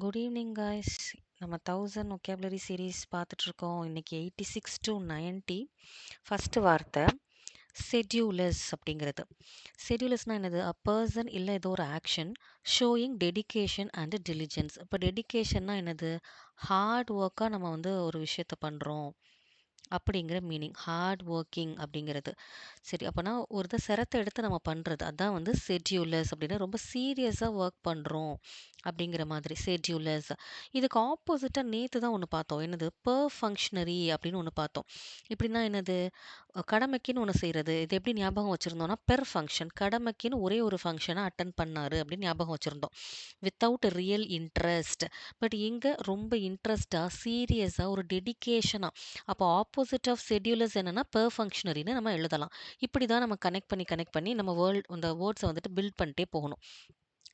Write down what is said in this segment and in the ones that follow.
Good evening guys. நம்ம 1000 vocabulary series பார்த்துட்ருக்கோம். இன்னைக்கு 86 to 90. ஃபஸ்ட்டு வார்த்தை செட்யூலஸ் அப்படிங்கிறது. செட்யூலஸ்னால் என்னது? அ பர்சன் இல்லை ஏதோ ஒரு action showing dedication and diligence. இப்போ டெடிகேஷன்னா என்னது? ஹார்ட் ஒர்க்காக நம்ம வந்து ஒரு விஷயத்த பண்ணுறோம் அப்படிங்கிற மீனிங். ஹார்ட் ஒர்க்கிங் அப்படிங்கிறது. சரி, அப்போனா ஒரு இதை சிரத்தை எடுத்து நம்ம பண்ணுறது அதான் வந்து செட்யூலஸ் அப்படின்னா ரொம்ப சீரியஸாக ஒர்க் பண்ணுறோம் அப்படிங்கிற மாதிரி செட்யூலஸ். இதுக்கு ஆப்போசிட்டாக நேற்று தான் ஒன்று பார்த்தோம். என்னது? பெர் ஃபங்க்ஷனரி அப்படின்னு ஒன்று பார்த்தோம். இப்படின்னா என்னது? கடமைக்குன்னு ஒன்று செய்கிறது. இது எப்படி ஞாபகம் வச்சுருந்தோம்னா பெர் ஃபங்க்ஷன், கடமைக்குன்னு ஒரே ஒரு ஃபங்க்ஷனை அட்டன் பண்ணாரு அப்படின்னு ஞாபகம் வச்சுருந்தோம். Without real interest. பட் இங்கே ரொம்ப இன்ட்ரெஸ்டாக சீரியஸாக ஒரு டெடிகேஷனாக. அப்போ ஆப்போசிட் ஆஃப் செட்யூலஸ் என்னன்னா பெர் ஃபங்க்ஷனரின்னு நம்ம எழுதலாம். இப்படி தான் நம்ம கனெக்ட் பண்ணி நம்ம இந்த வேர்ட்ஸை வந்துட்டு பில்ட் பண்ணிட்டே போகணும்.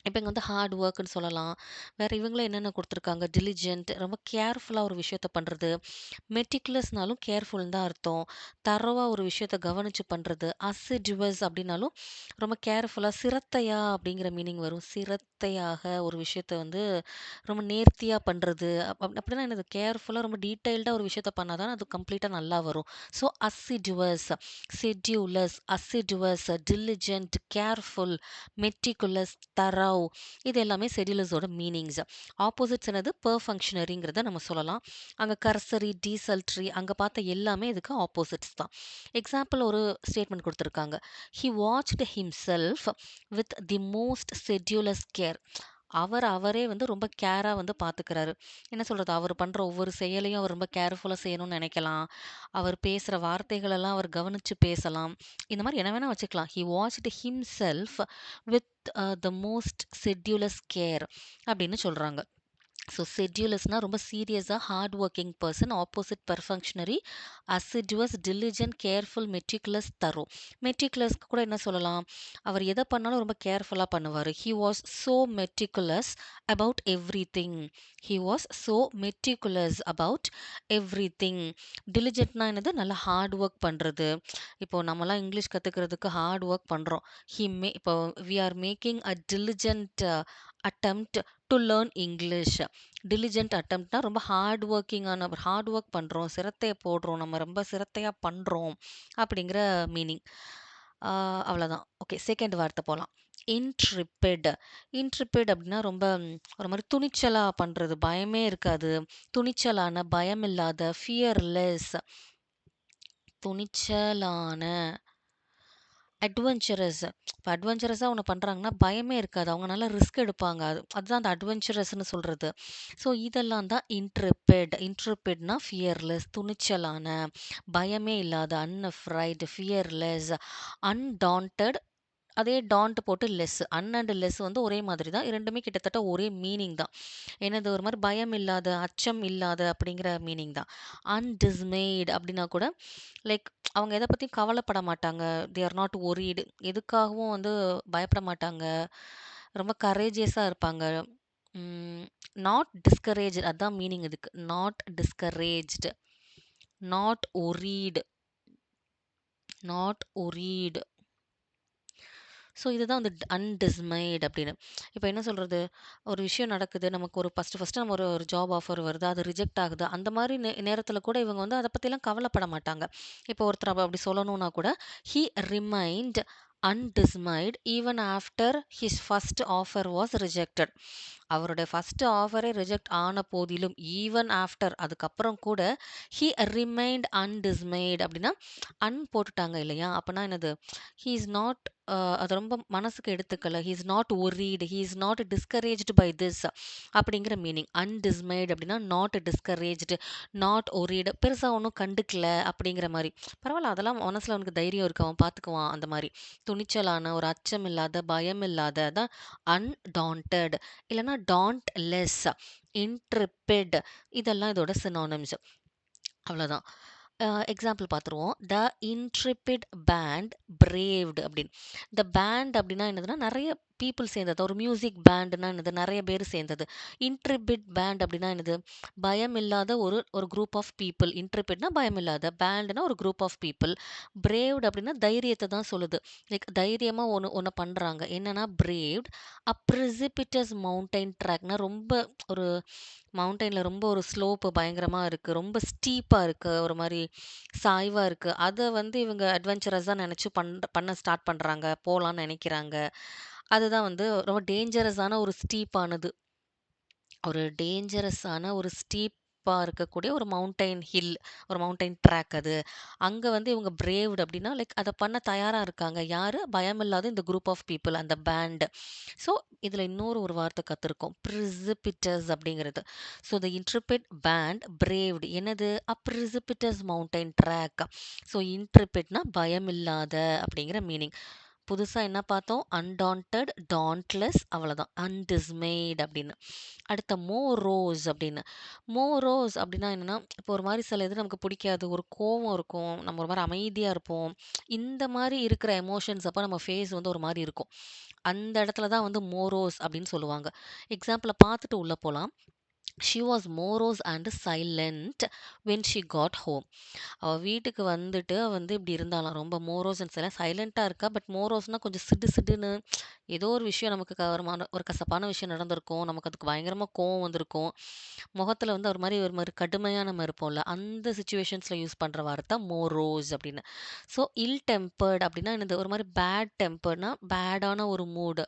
இப்போ இங்கே வந்து ஹார்ட் ஒர்க்குன்னு சொல்லலாம். வேறு இவங்களே என்னென்ன கொடுத்துருக்காங்க? டிலிஜென்ட், ரொம்ப கேர்ஃபுல்லாக ஒரு விஷயத்த பண்ணுறது. மெட்டிகுலஸ்னாலும் கேர்ஃபுல்னு தான் அர்த்தம். தரோவாக ஒரு விஷயத்த கவனித்து பண்ணுறது. அசிடுவஸ் அப்படின்னாலும் ரொம்ப கேர்ஃபுல்லாக, சிரத்தையா அப்படிங்கிற மீனிங் வரும். சிரத்தையாக ஒரு விஷயத்த வந்து ரொம்ப நேர்த்தியாக பண்ணுறது. அப்படின்னா என்னது? கேர்ஃபுல்லாக ரொம்ப டீட்டெயில்டாக ஒரு விஷயத்த பண்ணால் தான் அது கம்ப்ளீட்டாக நல்லா வரும். ஸோ அசிடுவஸ், செட்யூலஸ், அசிடுவஸ், டிலிஜென்ட், கேர்ஃபுல், மெட்டிகுலஸ், தரவ், இது எல்லாமே செட்யூலஸோட மீனிங்ஸ். ஆப்போசிட்ஸ் என்னது? பெர் ஃபங்க்ஷனரிங்கிறத நம்ம சொல்லலாம். அங்கே கர்சரி, டீசல்ட்ரி அங்கே பார்த்த எல்லாமே இதுக்கு ஆப்போசிட்ஸ் தான். எக்ஸாம்பிள் ஒரு ஸ்டேட்மெண்ட் கொடுத்துருக்காங்க. He watched himself with the most sedulous care. அவரே வந்து ரொம்ப கேராக வந்து பார்த்துக்கிறாரு. என்ன சொல்கிறது? அவர் பண்ணுற ஒவ்வொரு செயலையும் அவர் ரொம்ப கேர்ஃபுல்லாக செய்யணும்னு நினைக்கலாம். அவர் பேசுகிற வார்த்தைகளெல்லாம் அவர் கவனித்து பேசலாம். இந்த மாதிரி என்ன வேணால் வச்சுக்கலாம். He watched himself with the most sedulous care அப்படின்னு சொல்கிறாங்க. ஸோ செட்யூலஸ்னால் ரொம்ப சீரியஸாக hard working person. Opposite perfunctory assiduous, diligent, careful, meticulous, thorough. மெட்டிகுலஸ்க்கு கூட என்ன சொல்லலாம்? அவர் எதை பண்ணாலும் ரொம்ப கேர்ஃபுல்லாக பண்ணுவார். He was so meticulous about everything. He was so meticulous about everything. டிலிஜென்ட்னா என்னது? நல்லா ஹார்ட் ஒர்க் பண்ணுறது. இப்போது நம்மலாம் இங்கிலீஷ் கற்றுக்கிறதுக்கு ஹார்ட் ஒர்க் பண்ணுறோம். இப்போ we are making a diligent attempt to learn English. Diligent அட்டம்ப்ட்னா ரொம்ப ஹார்ட் ஒர்க் பண்ணுறோம், சிரத்தையை போடுறோம், நம்ம ரொம்ப சிரத்தையாக பண்ணுறோம் அப்படிங்கிற மீனிங். அவ்வளோதான். ஓகே, செகண்ட் வார்த்தை போகலாம். இன்ட்ரிபிட். இன்ட்ரிபிட் அப்படின்னா ரொம்ப ஒரு மாதிரி துணிச்சலாக பண்ணுறது, பயமே இருக்காது, துணிச்சலான, பயமில்லாத, ஃபியர்லெஸ், துணிச்சலான, அட்வென்ச்சரஸ். இப்போ அட்வென்ச்சரஸாக ஒன்று பண்ணுறாங்கன்னா பயமே இருக்காது, அவங்க நல்லா ரிஸ்க் எடுப்பாங்க. அதுதான் அந்த அட்வென்ச்சரஸ்ன்னு சொல்கிறது. ஸோ இதெல்லாம் தான் இன்ட்ரிபிட். இன்ட்ரிபிட்னா ஃபியர்லெஸ், துணிச்சலான, பயமே இல்லாத, அன்அஃப்ரைட், ஃபியர்லெஸ், அன்டாண்டட். அதே டாண்ட் போட்டு லெஸ். அண்ட் லெஸ் வந்து ஒரே மாதிரி தான். இரண்டுமே கிட்டத்தட்ட ஒரே மீனிங் தான். என்னது? ஒரு மாதிரி பயம் இல்லாத, அச்சம் இல்லாத அப்படிங்கிற மீனிங் தான். அன்டிஸ்மெய்டு அப்படின்னா கூட லைக் அவங்க எதை பற்றியும் கவலைப்பட மாட்டாங்க. தே ஆர் நாட் ஒரீடு. எதுக்காகவும் வந்து பயப்பட மாட்டாங்க. ரொம்ப கரேஜியஸாக இருப்பாங்க. நாட் டிஸ்கரேஜ், அதான் மீனிங் இதுக்கு. Not discouraged, not worried, not worried. So இதுதான் வந்து அன்டிஸ்மைடு அப்படின்னு. இப்போ என்ன சொல்கிறது? ஒரு விஷயம் நடக்குது, நமக்கு ஒரு ஃபஸ்ட்டு நம்ம ஒரு ஜாப் ஆஃபர் வருது, அது ரிஜெக்ட் ஆகுது. அந்த மாதிரி நேரத்தில் கூட இவங்க வந்து அதை பற்றிலாம் கவலைப்பட மாட்டாங்க. இப்போ ஒருத்தர் அப்படி சொல்லணும்னா கூட he remained undismayed even after his first offer was rejected. அவருடைய ஃபஸ்ட்டு ஆஃபரே ரிஜெக்ட் ஆன போதிலும், ஈவன் ஆஃப்டர், அதுக்கப்புறம் கூட ஹீ ரிமைண்ட் அன்டிஸ்மைட் அப்படின்னா போட்டுட்டாங்க இல்லையா? அப்போனா என்னது? ஹீ இஸ் நாட் அது ரொம்ப மனசுக்கு எடுத்துக்கல. He is not worried, he is not discouraged by this அப்படிங்கிற மீனிங். அன்டிஸ்மைடு அப்படின்னா நாட் டிஸ்கரேஜ்டு, நாட் ஒரீடு, பெருசாக ஒன்றும் கண்டுக்கல அப்படிங்கிற மாதிரி. பரவாயில்ல, அதெல்லாம் மனசில் அவனுக்கு தைரியம் இருக்கு, அவன் பார்த்துக்குவான் அந்த மாதிரி. துணிச்சலான, ஒரு அச்சம் இல்லாத, பயம் இல்லாத தான் அன்டாண்டட். இல்லைன்னா டாண்ட்லெஸ், இன்ட்ரிபிட், இதெல்லாம் இதோட சினானிம்ஸ். அவ்வளோதான். எக்ஸாம்பிள் பார்த்துருவோம். த இன்ட்ரிபிட் பேண்ட் பிரேவ்டு அப்படின்னு. இந்த பேண்ட் அப்படின்னா என்னதுன்னா நிறைய பீப்புள் சேர்ந்தது. ஒரு மியூசிக் பேண்டுனா என்னது, நிறைய பேர் சேர்ந்தது. இன்ட்ரிபிட் பேண்ட் அப்படின்னா என்னது, பயம் இல்லாத ஒரு ஒரு குரூப் ஆஃப் பீப்புள். இன்ட்ரிபிட்னா பயம் இல்லாத, பேண்டுனா ஒரு குரூப் ஆஃப் பீப்புள். பிரேவ்டு அப்படின்னா தைரியத்தை தான் சொல்லுது. லைக் தைரியமாக ஒன்று ஒன்று பண்ணுறாங்க. என்னன்னா பிரேவ்ட் அ ப்ரிசிபிட்டஸ் மவுண்டைன் ட்ராக்னா ரொம்ப ஒரு மவுண்டெயின்ல ரொம்ப ஒரு ஸ்லோப்பு பயங்கரமா இருக்கு. ரொம்ப ஸ்டீப்பா இருக்கு. ஒரு மாரி சாய்வா இருக்கு. அத வந்து இவங்க அட்வென்ச்சரஸா நெனச்சு பண்ண ஸ்டார்ட் பண்றாங்க. போலான்னு நெனைக்கிறாங்க. அதுதான் வந்து ரொம்ப டேஞ்சரஸான ஒரு ஸ்டீப்பானது. ஒரு டேஞ்சரஸான ஒரு ஸ்டீப்பா இருக்கக்கூடிய ஒரு மவுண்டைன் ஹில், ஒரு மவுண்டைன் ட்ராக் அது. அங்க வந்து இவங்க பிரேவ்ட் அப்டின்னா, லைக் அத பண்ண தயாரா இருக்காங்க. யாரு? பயமில்லாத இந்த குரூப் ஆஃப் பீப்பிள், அந்த பேண்ட். ஸோ, இதுல இன்னொரு ஒரு வார்த்தை கத்துருக்கோம். பிரிசிபிட்டஸ் அப்படிங்கிறது. ஸோ, த இன்ட்ரிபிட் பேண்ட் பிரேவ்ட் என்னது? அ பிரிசிபிட்டஸ் மவுண்டைன் ட்ராக். ஸோ, இன்ட்ரிபிட்னா பயமில்லாத அப்படிங்கிற மீனிங். புதுசா என்ன பார்த்தோம்? அன்டாண்டட், டாண்ட்லெஸ் அவ்வளோதான். அன்டிஸ்மைட் அப்படின்னு. அடுத்த மோரோஸ் அப்படின்னு. மோரோஸ் அப்படின்னா என்னன்னா, இப்போ ஒரு மாரி சில இது நமக்கு பிடிக்காது. ஒரு கோவம் இருக்கும். நம்ம ஒரு மாரி அமைதியா இருப்போம். இந்த மாரி இருக்கிற எமோஷன்ஸ் அப்ப நம்ம ஃபேஸ் வந்து ஒரு மாரி இருக்கும். அந்த இடத்துல தான் வந்து மோரோஸ் அப்படின்னு சொல்லுவாங்க. எக்ஸாம்பிள பார்த்துட்டு உள்ள போலாம். She was மோரோஸ் and silent when she got home. அவ வீட்டுக்கு வந்துட்டு அவ வந்து இப்படி இருந்தாளாம். ரொம்ப மோரோஸ் அண்ட் சைலண்டா இருக்கா. பட் மோரோஸ்னா கொஞ்சம் சிடு சிடுன்னு ஏதோ ஒரு விஷயம் நமக்கு கவரமான ஒரு கசப்பான விஷயம் நடந்திருக்கும். நமக்கு அதுக்கு பயங்கரமா கோவம் வந்திருக்கும். முகத்துல வந்து ஒரு மாரி கடுமையா நம்ம இருப்போம்ல. அந்த சிச்சுவேஷன்ஸ்ல யூஸ் பண்ற வார்த்தை மோரோஸ் அப்படின்னு. ஸோ இல் டெம்பர்ட் அப்படின்னா என்னது? ஒரு மாரி பேட் டெம்பர்ட்னா பேடான ஒரு மூடு.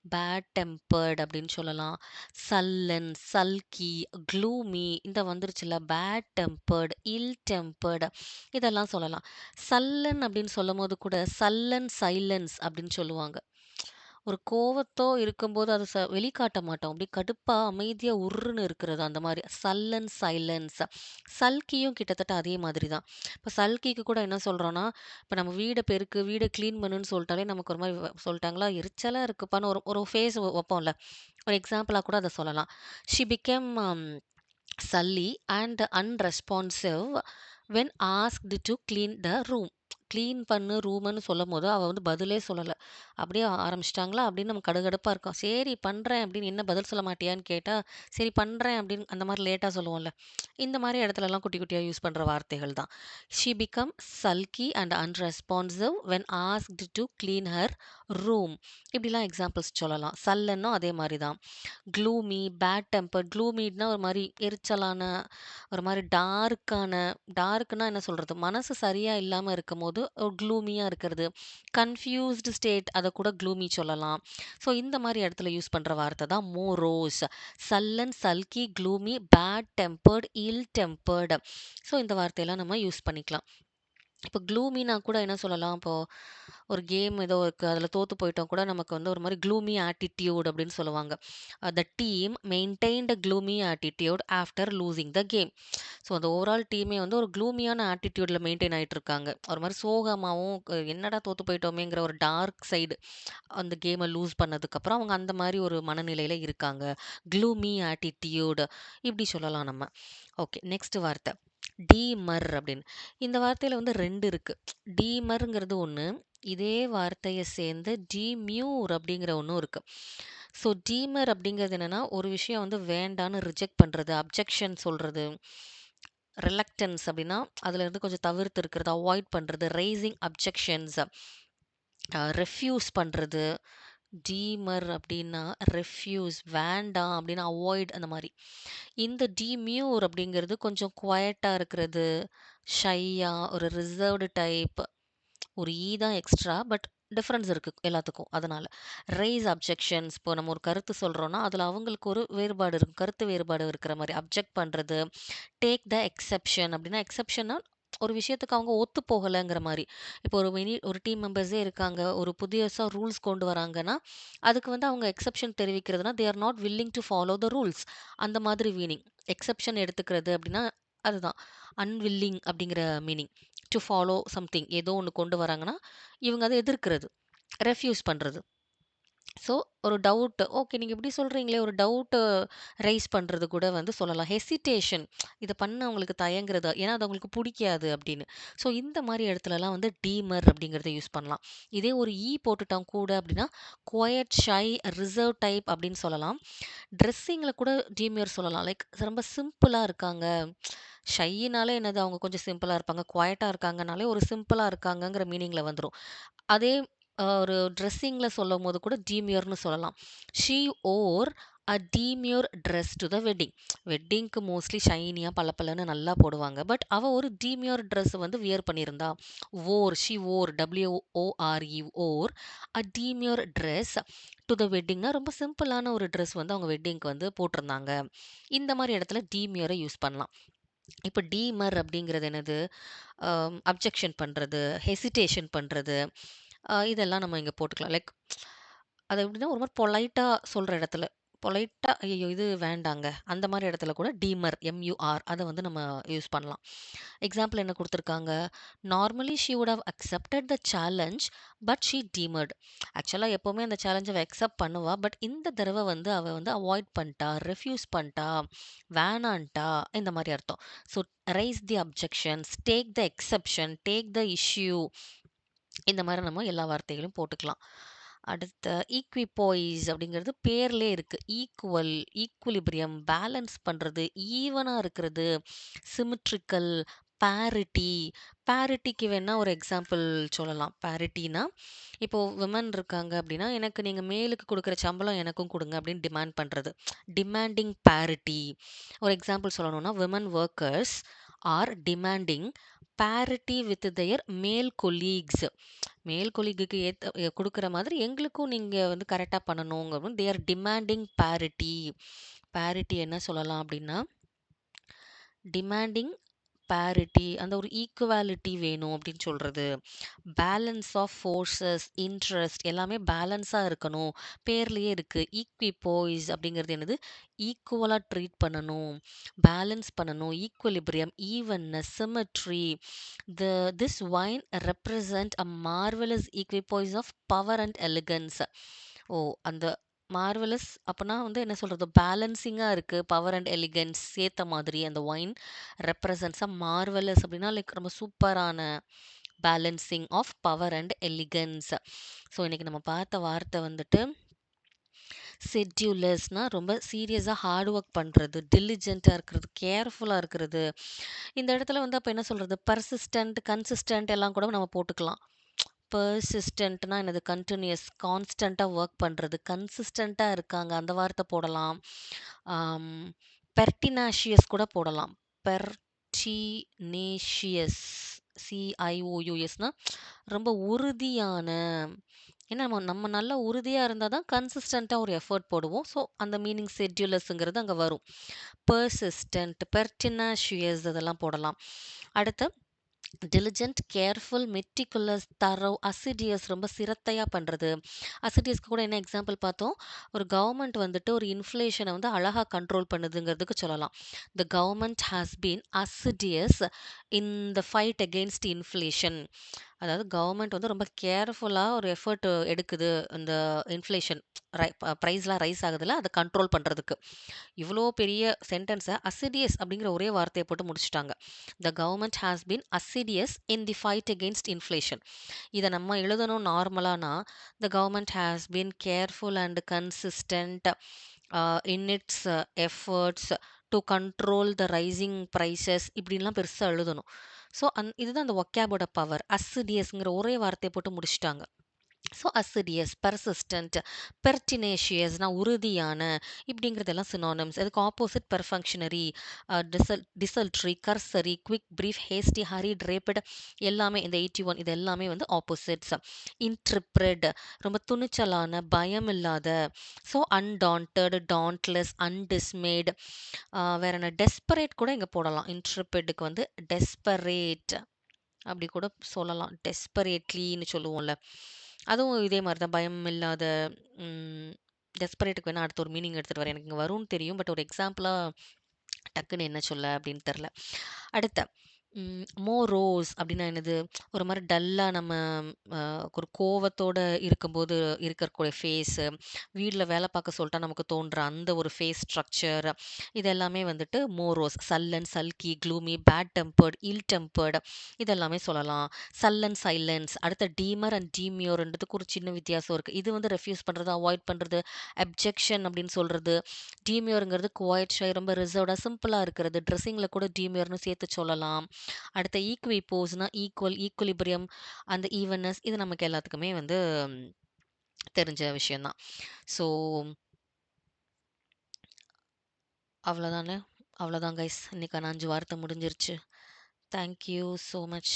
பேட் டெம்பர்ட் அப்படின்னு சொல்லலாம். சல்லன், சல்கி, க்ளூமி இந்த வந்துருச்சுல்ல. பேட் டெம்பர்ட், இல் டெம்பர்ட் இதெல்லாம் சொல்லலாம். சல்லன் அப்படின்னு சொல்லும்போது கூட சல்லன் சைலன்ஸ் அப்படின்னு சொல்லுவாங்க. ஒரு கோவத்தோ இருக்கும்போது அத வெளிக்காட்ட மாட்டோம். அப்படியே கடுப்பா, அமைதியா உர்ருன்னு இருக்கிறது அந்த மாரி. சல்லன் சைலன்ஸ். சல்கியும் கிட்டத்தட்ட அதே மாதிரி தான். இப்ப சல்கிக்கு கூட என்ன சொல்றோம்னா, இப்ப நம்ம வீட பெருக்கு, வீட கிளீன் பண்ணுன்னு சொல்ட்டாலே நமக்கு ஒரு மாரி சொல்ட்டாங்களா, எரிச்சலா இருக்குப்பான்னு ஒரு ஒரு ஃபேஸ் வைப்போம்ல. ஒரு எக்ஸாம்பிளா கூட அத சொல்லலாம். She became sulky and unresponsive when asked to clean the room. Clean பண்ணு ரூம்ன்னு சொல்லும்போது, அவ வந்து பதிலே சொல்லல. அப்படியே ஆரம்பிச்சுட்டாங்களா அப்படின்னு நம்ம கடுகடுப்பா இருக்கோம். சரி பண்றேன் அப்படின்னு, என்ன பதில் சொல்ல மாட்டியான்னு கேட்டா, சரி பண்றேன் அப்படின்னு அந்த மாரி லேட்டா சொல்லுவோம்ல. இந்த மாரி இடத்துலலாம் குட்டி குட்டியா யூஸ் பண்ற வார்த்தைகள் தான். She become sulky and unresponsive when asked to clean her room. இப்படிலாம் எக்ஸாம்பிள்ஸ் சொல்லலாம். சல்லன்னும் அதே மாரி தான். Gloomy, bad tempered. க்ளூமின்னா ஒரு மாரி எரிச்சலான, ஒரு மாரி டார்க்னா என்ன சொல்றது? மனசு சரியா இல்லாம இருக்கும்போது ஒரு க்ளூமியா இருக்கிறது. கன்ஃப்யூஸ்டு ஸ்டேட் அத கூட க்ளூமி சொல்லலாம். ஸோ இந்த மாரி இடத்துல யூஸ் பண்ற வார்த்தை தான் morose. Sullen, sulky, gloomy, bad tempered, ill tempered. So இந்த வார்த்தையெல்லாம் நம்ம யூஸ் பண்ணிக்கலாம். இப்போ க்ளூமினா கூட என்ன சொல்லலாம்? இப்போ ஒரு கேம் ஏதோ இருக்கு. அதில தோத்து போயிட்டோம் கூட நமக்கு வந்து ஒரு மாரி க்ளூமி ஆட்டிட்யூட் அப்படின்னு சொல்லுவாங்க. The team maintained a gloomy attitude after losing the game. So அந்த ஓவரால் டீமே வந்து ஒரு க்ளூமியான ஆட்டிட்யூட்ல மெயின்டெயின் ஆயிட்டு இருக்காங்க. ஒரு மாரி சோகமாவும் என்னடா தோத்து போயிட்டோமேங்கிற ஒரு டார்க் சைடு அந்த கேம லூஸ் பண்ணதுக்கப்புறம் அவங்க அந்த மாரி ஒரு மனநிலையில இருக்காங்க. க்ளூமி ஆட்டிட்யூட் இப்படி சொல்லலாம் நம்ம. ஓகே நெக்ஸ்ட் வார்த்தை. டீமர் அப்படின்னு. இந்த வார்த்தையில வந்து 2 இருக்கு. டீமர்ங்கிறது ஒண்ணு. இதே வார்த்தைய சேர்ந்து டீமியூர் அப்படிங்கிற ஒண்ணும் இருக்கு. ஸோ டீமர் அப்படிங்கிறது என்னன்னா, ஒரு விஷயம் வந்து வேண்டான்னு ரிஜெக்ட் பண்றது, அப்ஜெக்ஷன் சொல்றது. ரிலக்டன்ஸ் அப்படின்னா, அதுல இருந்து கொஞ்சம் தவிர்த்து இருக்கிறது, அவாய்ட் பண்றது, ரெய்சிங் அப்ஜெக்ஷன்ஸ், ரெஃப்யூஸ் பண்றது. டீமர் அப்படின்னா ரெஃப்யூஸ் வேண்டாம் அப்படின்னா அவாய்ட் அந்த மாரி. இந்த டீமியூர் அப்படிங்கிறது கொஞ்சம் குவயட்டா இருக்கிறது, ஷையா ஒரு ரிசர்வ்டு டைப். ஒரு தான் எக்ஸ்ட்ரா பட் டிஃபரன்ஸ் இருக்கு எல்லாத்துக்கும். அதனால. ரெய்ஸ் அப்ஜெக்ஷன்ஸ் இப்போ நம்ம ஒரு கருத்து சொல்றோம்னா, அதுல அவங்களுக்கு ஒரு வேறுபாடு இருக்கும். கருத்து வேறுபாடு இருக்கிற மாரி. அப்ஜெக்ட் பண்றது. டேக் த எக்செப்ஷன் அப்படின்னா, எக்செப்ஷன்னா ஒரு விஷயத்துக்கு அவங்க ஒத்து போகலங்கிற மாரி. இப்போ ஒரு டீம் மெம்பர்ஸே இருக்காங்க. ஒரு புதியசா ரூல்ஸ் கொண்டு வராங்கன்னா, அதுக்கு வந்து அவங்க எக்செப்ஷன் தெரிவிக்கிறதுனா, they are not willing to follow the rules. அந்த மாதிரி மீனிங். எக்செப்ஷன் எடுத்துக்கிறது அப்படின்னா, அதுதான். அன்வில்லிங் அப்படிங்கிற மீனிங். டு ஃபாலோ சம்திங் ஏதோ ஒண்ணு கொண்டு வராங்கன்னா, இவங்க அத எதிர்க்கிறது. ரெஃப்யூஸ் பண்றது. ஸோ ஒரு டவுட், ஓகே நீங்க இப்படி சொல்றீங்களே, ஒரு டவுட் ரைஸ் பண்றது கூட வந்து சொல்லலாம். ஹெசிடேஷன் இத பண்ண அவங்களுக்கு தயங்குறது. ஏன்னா அது அவங்களுக்கு புடிக்காது அப்படின்னு. ஸோ இந்த மாரி இடத்துலலாம் வந்து டீமர் அப்படிங்கிறத யூஸ் பண்ணலாம். இதே ஒரு போட்டுட்டோம் கூட அப்படின்னா, குவயட், ஷை, ரிசர்வ் டைப் அப்படின்னு சொல்லலாம். ட்ரெஸ்ஸிங்கில கூட டீமியர் சொல்லலாம். லைக் ரொம்ப சிம்பிளா இருக்காங்க. ஷையினாலே என்னது அவங்க கொஞ்சம் சிம்பிளா இருப்பாங்க. குவயட்டா இருக்காங்கனாலே ஒரு சிம்பிளா இருக்காங்கங்கிற மீனிங்ல வந்துரும். அதே ஒரு ட்ரெஸ்ஸிங்கில சொல்லும்போது கூட டீமியர்ன்னு சொல்லலாம். She wore a demure dress to the wedding. வெட்டிங்க்கு மோஸ்ட்லி ஷைனியா பளபளன்னு நல்லா போடுவாங்க. பட் அவ ஒரு டீமியர் ட்ரெஸ் வந்து வியர் பண்ணியிருந்தா. She wore WORE wore a demure dress to the வெட்டிங்னா ரொம்ப சிம்பிளான ஒரு ட்ரெஸ் வந்து அவங்க வெட்டிங்க்கு வந்து போட்டிருந்தாங்க. இந்த மாரி இடத்துல டீமியர யூஸ் பண்ணலாம். இப்ப டீமர் அப்படிங்கிறது என்னது? அப்ஜெக்ஷன் பண்றது, ஹெசிடேஷன் பண்றது. இதெல்லாம் நம்ம இங்க போட்டுக்கலாம். லைக் அது எப்படின்னா ஒரு மாரி பொலைட்டா சொல்ற இடத்துல, பொலைட்டா ஐயய்யோ! இது வேண்டாங்க. அந்த மாரி இடத்துல கூட டீமர் அத வந்து நம்ம யூஸ் பண்ணலாம். எக்ஸாம்பிள் என்ன குடுத்துருக்காங்க? Normally she would have accepted the challenge, but she demurred. ஆக்சுவலா எப்பவுமே அந்த சேலஞ்ச அவ அக்செப்ட் பண்ணுவா. பட் இந்த தடவ வந்து அவ வந்து அவாய்ட் பண்ட்டா, ரெஃப்யூஸ் பண்ட்டா, வேணான்ட்டா இந்த மாரி அர்த்தம். So rice the objections, take the exception, take the issue இந்த மாரி நம்ம எல்லா வார்த்தைகளும் போட்டுக்கலாம். அடுத்த ஈக்விபாய்ஸ் அப்படிங்கிறது பேர்லயே இருக்கு. ஈக்குவல், ஈக்குலிபிரியம், பேலன்ஸ் பண்றது, ஈவனா இருக்கிறது, சிமெட்ரிக்கல், பேரிட்டி. பேரிட்டிக்கு வேணா ஒரு எக்ஸாம்பிள் சொல்லலாம். பேரிட்டினா, இப்போ விமன் இருக்காங்க அப்படின்னா, எனக்கு நீங்க மேலுக்கு குடுக்குற சம்பளம் எனக்கும் குடுங்க அப்படின்னு டிமாண்ட் பண்றது. Demanding parity. ஒரு எக்ஸாம்பிள் சொல்லணும்னா, women workers are demanding parity with their male colleagues. Male கொலீகுக்கு குடுக்குற மாதிரி எங்களுக்கும் நீங்க வந்து கரெக்ட்டா பண்ணணுங்கவும் they are demanding parity. Parity என்ன சொல்லலாம் அப்படின்னா, டிமாண்டிங் பேரிட்டி அந்த ஒரு ஈக்குவாலிட்டி வேணும் அப்படின்னு சொல்றது. பேலன்ஸ் ஆஃப் ஃபோர்ஸஸ், இன்ட்ரெஸ்ட் எல்லாமே பேலன்ஸா இருக்கணும். பேர்லயே இருக்கு. ஈக்விபோய்ஸ் அப்படிங்கிறது என்னது? ஈக்குவலா ட்ரீட் பண்ணணும். பேலன்ஸ் பண்ணணும். Equilibrium, evenness, symmetry. This wine represent a marvelous equipoise of power and elegance. ஓ! அந்த மார்வெலஸ் அப்பன்னா வந்து என்ன சொல்றது? பேலன்சிங்கா இருக்கு. பவர் அண்ட் எலிகன்ஸ் சேத்த மாதிரி அந்த ஒயின் ரெப்ரசன்ட்ஸ் மார்வெலஸ் அப்படின்னா லைக் ரொம்ப சூப்பரான balancing of power and elegance. So இன்னைக்கு நம்ம பார்த்த வார்த்தை வந்துட்டு ஷெட்யூலர்ஸ்னா ரொம்ப சீரியஸா ஹார்ட் ஒர்க் பண்றது, டிலிஜென்ட்டா இருக்கிறது, கேர்ஃபுல்லா இருக்கிறது. இந்த இடத்துல வந்து அப்ப என்ன சொல்றது? பர்சிஸ்டென்ட், கன்சிஸ்டென்ட் எல்லாம் கூட நம்ம போட்டுக்கலாம். பெர்சிஸ்டென்ட்னா என்னது? கன்டினியூயஸ், கான்ஸ்டன்ட்டா வொர்க் பண்றது. கன்சிஸ்டன்ட்டா இருக்காங்க. அந்த வார்த்தை போடலாம். ஆம், பெர்டினாஷியஸ் கூட போடலாம். பெர்டினேஷியஸ், CIOUSனா ரொம்ப உறுதியான. ஏன்னா நம்ம நம்ம நல்லா உறுதியா இருந்தா தான் கன்சிஸ்டன்ட்டா ஒரு எஃபோர்ட் போடுவோம். ஸோ அந்த மீனிங் ஷெட்யூலர்ஸ்ங்கிறது அங்க வரும். பெர்சிஸ்டென்ட், பெர்டினாஷியஸ் அதெல்லாம் போடலாம். அடுத்து டிலிஜென்ட், கேர்ஃபுல், மெட்டிகுலஸ், தரவ், அசிடியஸ் ரொம்ப சிரத்தையா பண்றது. அசிடியஸ்க்கு கூட என்ன எக்ஸாம்பிள் பார்த்தோம்? ஒரு கவர்மெண்ட் வந்துட்டு ஒரு இன்ஃப்ளேஷன வந்து அழகா கண்ட்ரோல் பண்ணுதுங்கிறதுக்கு சொல்லலாம். The government has been assiduous in the fight against inflation. அதாவது கவர்மெண்ட் வந்து ரொம்ப கேர்ஃபுல்லா ஒரு எஃபர்ட் எடுக்குது. இந்த இன்ஃப்ளேஷன் பிரைஸ்லாம் ரைஸ் ஆகுதுல்ல, அத கண்ட்ரோல் பண்றதுக்கு. இவ்ளோ பெரிய சென்டென்ஸ அசிடியஸ் அப்படிங்கிற ஒரே வார்த்தைய போட்டு முடிச்சுட்டாங்க. The government has been assiduous in the fight against inflation. இத நம்ம எழுதணும் நார்மலானா, the government has been careful and consistent in its efforts to control the rising prices இப்படின்லாம் பெருசா எழுதணும். ஸோ இதுதான் அந்த வொக்காபோட பவர். அசிடியஸ்ங்கிற ஒரே வார்த்தைய போட்டு முடிச்சுட்டாங்க. ஸோ அசிடியஸ், பெர்சிஸ்டன்ட், பெர்டினேஷியஸ்னா உறுதியான இப்படிங்கிறதெல்லாம் சினானிம்ஸ். அதுக்கு opposite perfunctory, desultory, cursory, quick, brief, hasty, hurried, rapid எல்லாமே இந்த 81 இது எல்லாமே வந்து ஆப்போசிட்ஸ். இன்ட்ரிப்ரிட் ரொம்ப துணிச்சலான, பயம் இல்லாத. So undaunted, dauntless, undismayed. வேற என்ன? டெஸ்பரேட் கூட இங்க போடலாம். இன்ட்ரிபிடுக்கு வந்து டெஸ்பரேட் அப்படி கூட சொல்லலாம். டெஸ்பரேட்லின்னு சொல்லுவோம்ல. அதுவும் இதே மாரி தான் பயம் இல்லாத. ம் டெஸ்பரேட்டுக்கு வேணா அடுத்து ஒரு மீனிங் எடுத்துட்டு வரேன். எனக்கு இங்க வரும்னு தெரியும். பட் ஒரு எக்ஸாம்பிளா டக்குன்னு என்ன சொல்ல அப்படின்னு தெரியல. அடுத்த மோரோஸ் அப்டின்னா என்னது? ஒரு மாரி டல்லா நம்ம அ ஒரு கோவத்தோட இருக்கும்போது இருக்கக்கூடிய ஃபேஸு, வீட்ல வேல பார்க்க சொல்ட்டா நமக்கு தோன்ற அந்த ஒரு ஃபேஸ் ஸ்ட்ரக்சர், இது எல்லாமே வந்துட்டு morose. Sullen, sulky, gloomy, bad tempered, ill tempered இதெல்லாமே சொல்லலாம். Sullen, silence. அடுத்து டீமர் அண்ட் டீமியோர் 2த்துக்கும் ஒரு சின்ன வித்தியாசம் இருக்கு. இது வந்து ரெஃப்யூஸ் பண்றது, அவாய்ட் பண்றது, அப்ஜெக்ஷன் அப்டின்னு சொல்றது. டீமியோர்ங்கிறது குவைட் ஷை ரொம்ப ரிசர்வ்டா, சிம்பிளா இருக்கிறது. ட்ரெஸ்ஸிங்ல கூட டீமியோர்ன்னு சேர்த்து சொல்லலாம். அடுத்த ஈக்விபோஸ்னா ஈக்குவல், ஈக்குலிபிரியம், அந்த ஈவன்னஸ் இது நமக்கு எல்லாத்துக்குமே வந்து தெரிஞ்ச விஷயம் தான். ஸோ அவ்வளோதானே. அவ்வளோதான் கைஸ். இன்னைக்கான 5 வார்த்தை முடிஞ்சிருச்சு. Thank you so much.